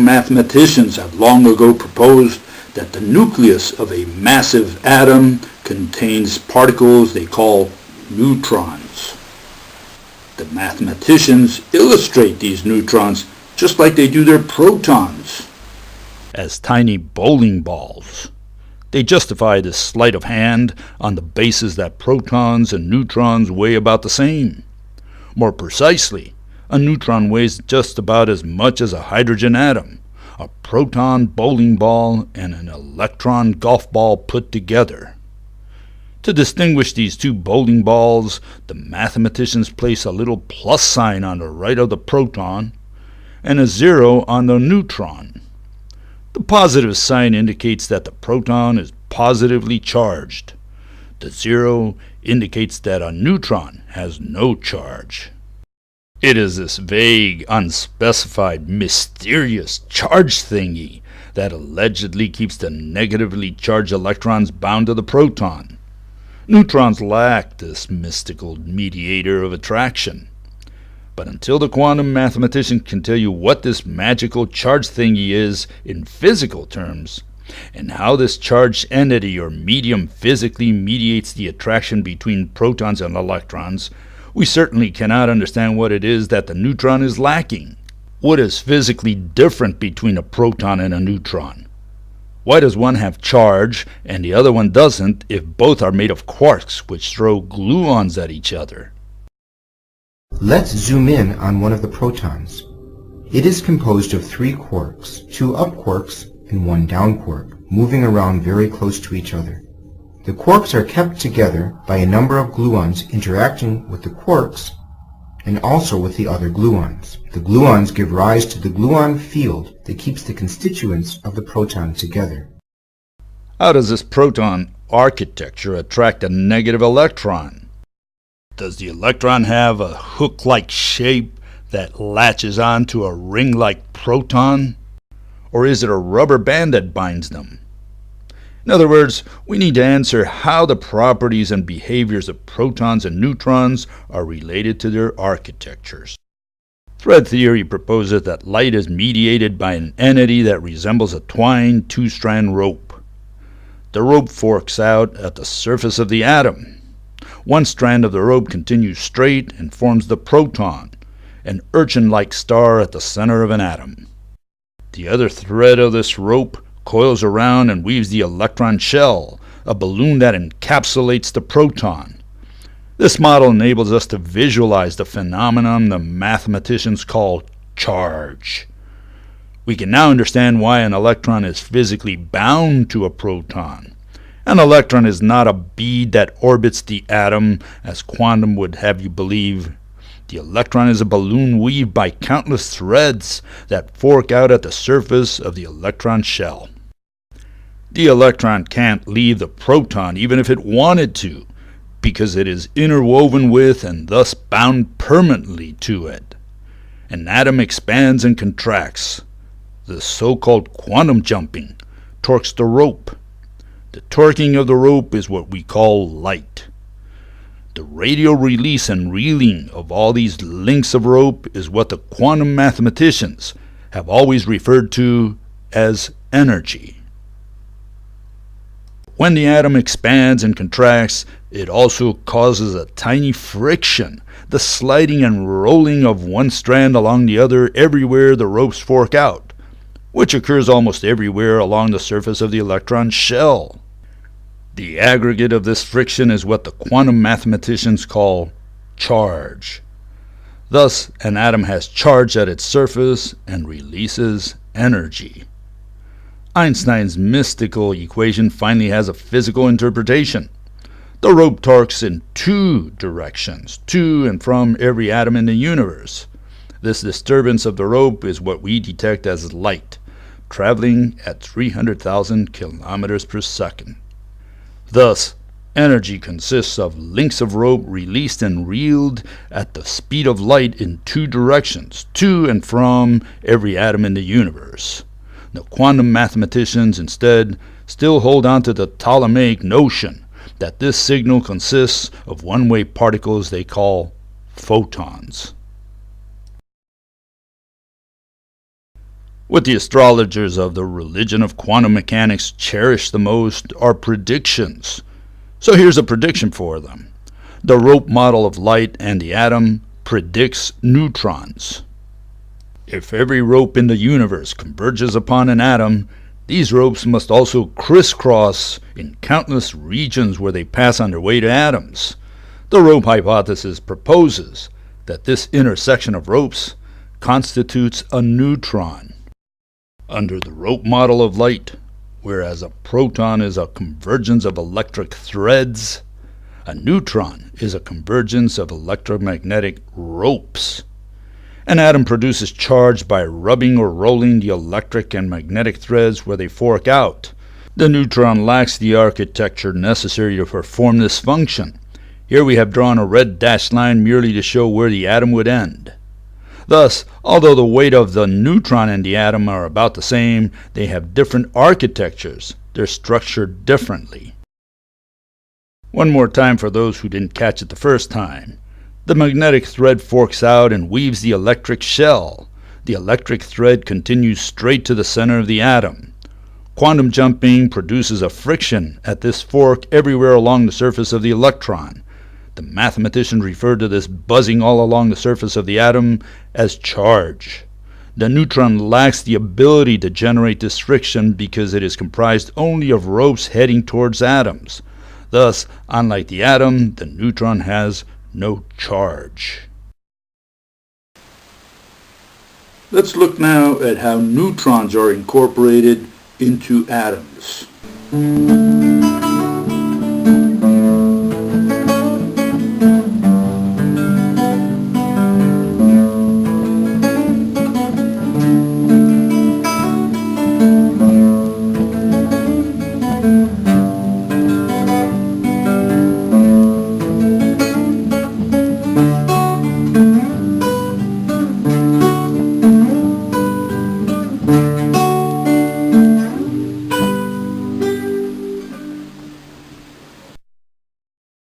quantum mathematicians have long ago proposed that the nucleus of a massive atom contains particles they call neutrons. The mathematicians illustrate these neutrons just like they do their protons, as tiny bowling balls. They justify this sleight of hand on the basis that protons and neutrons weigh about the same. More precisely, a neutron weighs just about as much as a hydrogen atom, a proton bowling ball and an electron golf ball put together. To distinguish these two bowling balls, the mathematicians place a little plus sign on the right of the proton and a 0 on the neutron. The positive sign indicates that the proton is positively charged. The 0 indicates that a neutron has no charge. It is this vague, unspecified, mysterious charge thingy that allegedly keeps the negatively charged electrons bound to the proton. Neutrons lack this mystical mediator of attraction. But until the quantum mathematician can tell you what this magical charge thingy is in physical terms, and how this charged entity or medium physically mediates the attraction between protons and electrons, we certainly cannot understand what it is that the neutron is lacking. What is physically different between a proton and a neutron? Why does one have charge and the other one doesn't if both are made of quarks which throw gluons at each other? Let's zoom in on one of the protons. It is composed of 3 quarks, 2 up quarks and 1 down quark, moving around very close to each other. The quarks are kept together by a number of gluons interacting with the quarks and also with the other gluons. The gluons give rise to the gluon field that keeps the constituents of the proton together. How does this proton architecture attract a negative electron? Does the electron have a hook-like shape that latches onto a ring-like proton? Or is it a rubber band that binds them? In other words, we need to answer how the properties and behaviors of protons and neutrons are related to their architectures. Thread theory proposes that light is mediated by an entity that resembles a twined 2-strand rope. The rope forks out at the surface of the atom. One strand of the rope continues straight and forms the proton, an urchin-like star at the center of an atom. The other thread of this rope coils around and weaves the electron shell, a balloon that encapsulates the proton. This model enables us to visualize the phenomenon the mathematicians call charge. We can now understand why an electron is physically bound to a proton. An electron is not a bead that orbits the atom, as quantum would have you believe. The electron is a balloon weaved by countless threads that fork out at the surface of the electron shell. The electron can't leave the proton even if it wanted to, because it is interwoven with and thus bound permanently to it. An atom expands and contracts. The so-called quantum jumping torques the rope. The torquing of the rope is what we call light. The radial release and reeling of all these links of rope is what the quantum mathematicians have always referred to as energy. When the atom expands and contracts, it also causes a tiny friction, the sliding and rolling of one strand along the other everywhere the ropes fork out, which occurs almost everywhere along the surface of the electron shell. The aggregate of this friction is what the quantum mathematicians call charge. Thus, an atom has charge at its surface and releases energy. Einstein's mystical equation finally has a physical interpretation. The rope torques in 2 directions, to and from every atom in the universe. This disturbance of the rope is what we detect as light, traveling at 300,000 kilometers per second. Thus, energy consists of links of rope released and reeled at the speed of light in 2 directions, to and from every atom in the universe. The quantum mathematicians instead still hold on to the Ptolemaic notion that this signal consists of one-way particles they call photons. What the astrologers of the religion of quantum mechanics cherish the most are predictions. So here's a prediction for them. The rope model of light and the atom predicts neutrons. If every rope in the universe converges upon an atom, these ropes must also crisscross in countless regions where they pass on their way to atoms. The rope hypothesis proposes that this intersection of ropes constitutes a neutron. Under the rope model of light, whereas a proton is a convergence of electric threads, a neutron is a convergence of electromagnetic ropes. An atom produces charge by rubbing or rolling the electric and magnetic threads where they fork out. The neutron lacks the architecture necessary to perform this function. Here we have drawn a red dashed line merely to show where the atom would end. Thus, although the weight of the neutron and the atom are about the same, they have different architectures. They're structured differently. One more time for those who didn't catch it the first time. The magnetic thread forks out and weaves the electric shell. The electric thread continues straight to the center of the atom. Quantum jumping produces a friction at this fork everywhere along the surface of the electron. The mathematicians refer to this buzzing all along the surface of the atom as charge. The neutron lacks the ability to generate this friction because it is comprised only of ropes heading towards atoms. Thus, unlike the atom, the neutron has no charge. Let's look now at how neutrons are incorporated into atoms.